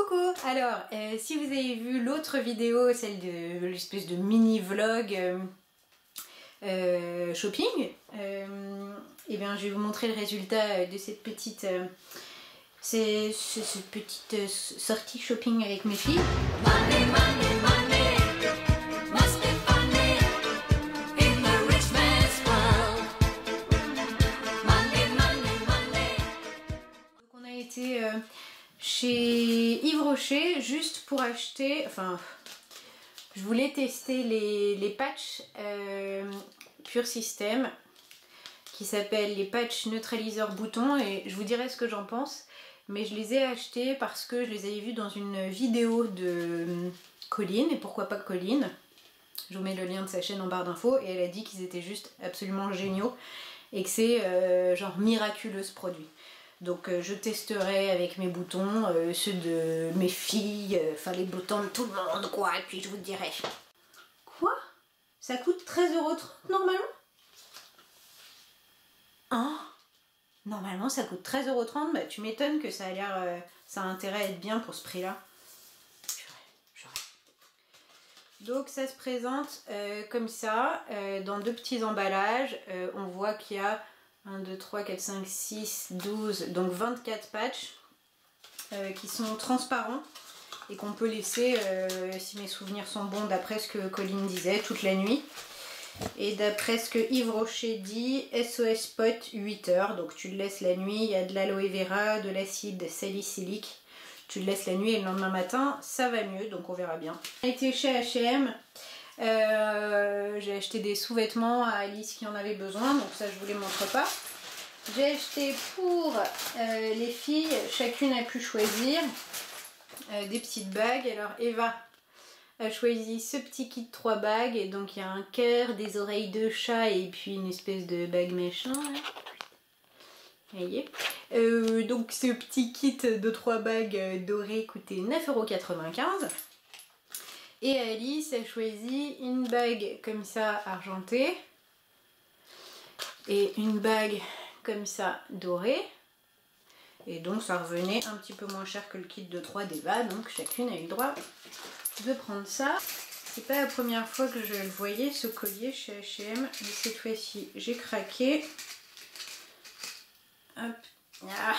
Coucou! Alors, si vous avez vu l'autre vidéo, celle de l'espèce de mini vlog shopping, et bien je vais vous montrer le résultat de cette petite, cette petite sortie shopping avec mes filles. Money, money, money. Must be funny in the rich man's world. Money, money, money. Donc on a été chez Yves Rocher juste pour acheter, enfin je voulais tester les patchs Pure System qui s'appellent les patchs neutraliseurs boutons, et je vous dirai ce que j'en pense, mais je les ai achetés parce que je les avais vus dans une vidéo de Colline, et pourquoi pas Colline, je vous mets le lien de sa chaîne en barre d'infos, et elle a dit qu'ils étaient juste absolument géniaux et que c'est genre miraculeux ce produit. Donc je testerai avec mes boutons, ceux de mes filles, enfin les boutons de tout le monde quoi, et puis je vous dirai. Quoi? Ça coûte 13,30 € normalement? Hein? Normalement ça coûte 13,30 €, bah tu m'étonnes que ça a l'air, ça a intérêt à être bien pour ce prix là. Donc ça se présente comme ça, dans deux petits emballages, on voit qu'il y a 1, 2, 3, 4, 5, 6, 12, donc 24 patchs qui sont transparents et qu'on peut laisser, si mes souvenirs sont bons, d'après ce que Colline disait, toute la nuit. Et d'après ce que Yves Rocher dit, SOS Pot 8 heures, donc tu le laisses la nuit, il y a de l'aloe vera, de l'acide salicylique, tu le laisses la nuit et le lendemain matin, ça va mieux, donc on verra bien. On a été chez H&M. J'ai acheté des sous-vêtements à Alice qui en avait besoin, donc ça je vous les montre pas. J'ai acheté pour les filles, chacune a pu choisir des petites bagues. Alors Eva a choisi ce petit kit 3 bagues, et donc il y a un cœur, des oreilles de chat et puis une espèce de bague machin là. Vous voyez, donc ce petit kit de 3 bagues dorées coûtait 9,95 €. Et Alice a choisi une bague comme ça argentée et une bague comme ça dorée. Et donc ça revenait un petit peu moins cher que le kit de 3 d'Eva, donc chacune a eu le droit de prendre ça. C'est pas la première fois que je le voyais ce collier chez H&M, mais cette fois-ci j'ai craqué. Hop. Ah.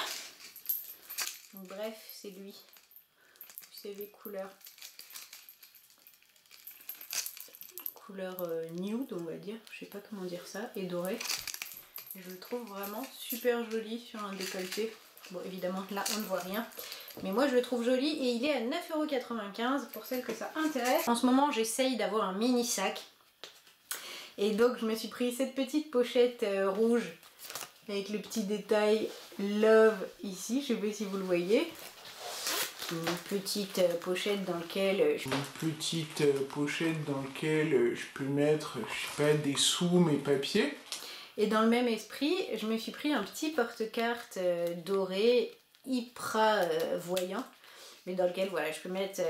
Donc, bref, c'est lui. Vous savez, couleur nude, on va dire, je sais pas comment dire ça, et doré. Et je le trouve vraiment super joli sur un décolleté. Bon, évidemment là on ne voit rien, mais moi je le trouve joli, et il est à 9,95 € pour celles que ça intéresse. En ce moment j'essaye d'avoir un mini sac, et donc je me suis pris cette petite pochette rouge avec le petit détail Love ici, je sais pas si vous le voyez. Une petite pochette dans laquelle je peux mettre, je sais pas, des sous, mes papiers. Et dans le même esprit, je me suis pris un petit porte-carte doré, hyper voyant, mais dans lequel voilà, je peux mettre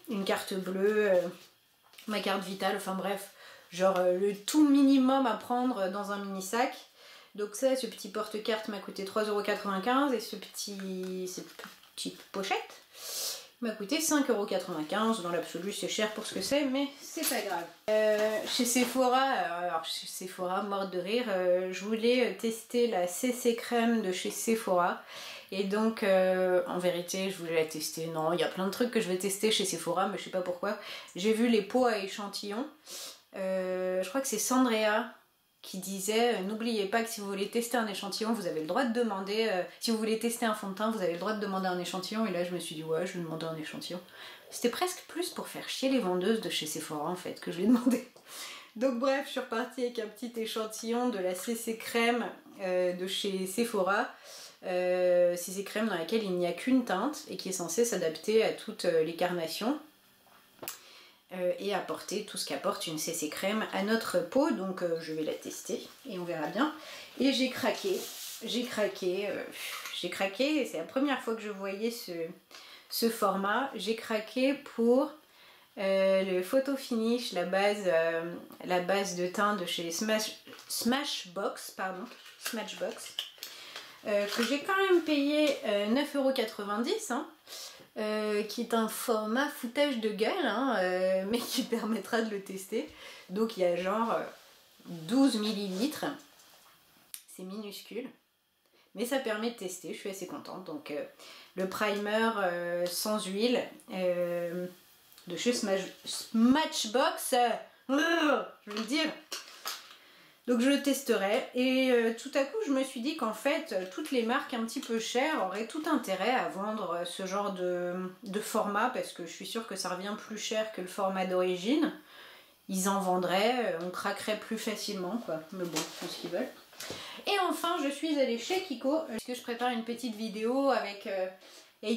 une carte bleue, ma carte vitale, enfin bref, genre le tout minimum à prendre dans un mini sac. Donc ça, ce petit porte-carte m'a coûté 3,95 €, et cette petite pochette m'a coûté 5,95 €. Dans l'absolu c'est cher pour ce que c'est, mais c'est pas grave. Chez Sephora, alors chez Sephora, morte de rire, je voulais tester la CC crème de chez Sephora. Et donc en vérité je voulais la tester, non, il y a plein de trucs que je vais tester chez Sephora, mais je sais pas pourquoi. J'ai vu les pots à échantillons, je crois que c'est Sandrea qui disait n'oubliez pas que si vous voulez tester un échantillon, vous avez le droit de demander, si vous voulez tester un fond de teint, vous avez le droit de demander un échantillon. Et là je me suis dit ouais, je vais demander un échantillon. C'était presque plus pour faire chier les vendeuses de chez Sephora en fait que je l'ai demandé. Donc bref, je suis repartie avec un petit échantillon de la CC crème de chez Sephora. CC crème dans laquelle il n'y a qu'une teinte et qui est censée s'adapter à toutes les carnations. Et apporter tout ce qu'apporte une CC crème à notre peau, donc je vais la tester et on verra bien. Et j'ai craqué, et c'est la première fois que je voyais ce format. J'ai craqué pour le Photo Finish, la base de teint de chez Smashbox, pardon, Smashbox. que j'ai quand même payé 9,90 €, hein, qui est un format foutage de gueule, hein, mais qui permettra de le tester. Donc il y a genre 12 millilitres, c'est minuscule, mais ça permet de tester, je suis assez contente. Donc le primer sans huile de chez Smashbox, je veux le dire. Donc je le testerai et tout à coup je me suis dit qu'en fait toutes les marques un petit peu chères auraient tout intérêt à vendre ce genre de format, parce que je suis sûre que ça revient plus cher que le format d'origine. Ils en vendraient, on craquerait plus facilement quoi, mais bon, c'est ce qu'ils veulent. Et enfin je suis allée chez Kiko, parce que je prépare une petite vidéo avec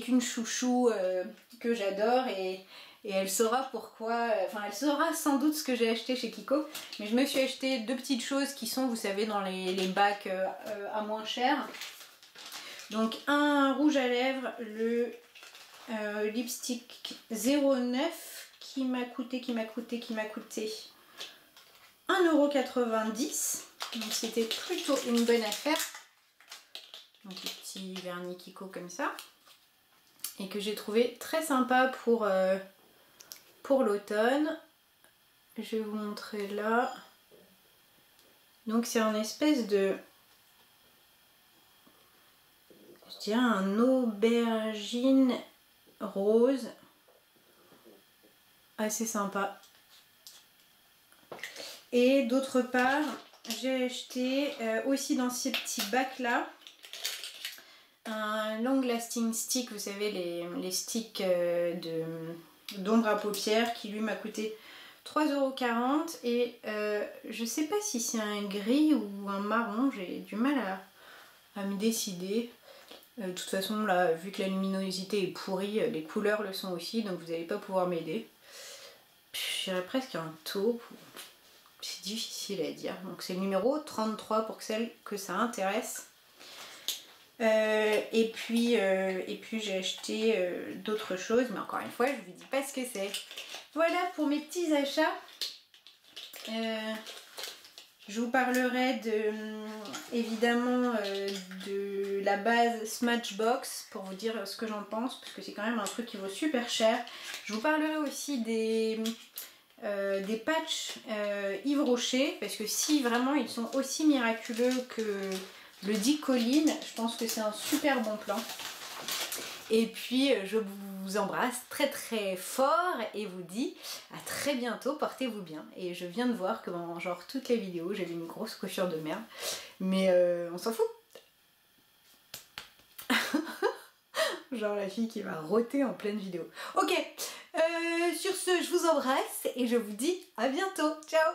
une chouchou que j'adore et elle saura pourquoi, enfin elle saura sans doute ce que j'ai acheté chez Kiko, mais je me suis acheté deux petites choses qui sont, vous savez, dans les bacs à moins cher. Donc un rouge à lèvres, le lipstick 09 qui m'a coûté 1,90 €, donc c'était plutôt une bonne affaire. Donc le petit vernis Kiko comme ça, et que j'ai trouvé très sympa pour l'automne. Je vais vous montrer là. Donc c'est un espèce de, je dirais un aubergine rose, assez sympa. Et d'autre part j'ai acheté aussi dans ces petits bacs là un long lasting stick, vous savez les sticks d'ombre à paupières, qui lui m'a coûté 3,40 € et je sais pas si c'est un gris ou un marron, j'ai du mal à me décider. De toute façon là, vu que la luminosité est pourrie, les couleurs le sont aussi, donc vous n'allez pas pouvoir m'aider. Je dirais presque un taupe, c'est difficile à dire. Donc c'est le numéro 33 pour celles que ça intéresse. Et puis j'ai acheté d'autres choses, mais encore une fois je vous dis pas ce que c'est. Voilà pour mes petits achats. Je vous parlerai évidemment de la base Smashbox pour vous dire ce que j'en pense, parce que c'est quand même un truc qui vaut super cher. Je vous parlerai aussi des patchs Yves Rocher, parce que si vraiment ils sont aussi miraculeux que le dit Colline, je pense que c'est un super bon plan. Et puis je vous embrasse très très fort et vous dis à très bientôt, portez-vous bien. Et je viens de voir que dans genre toutes les vidéos j'avais une grosse coiffure de merde, mais on s'en fout. Genre la fille qui va rôter en pleine vidéo. Ok, sur ce je vous embrasse et je vous dis à bientôt, ciao.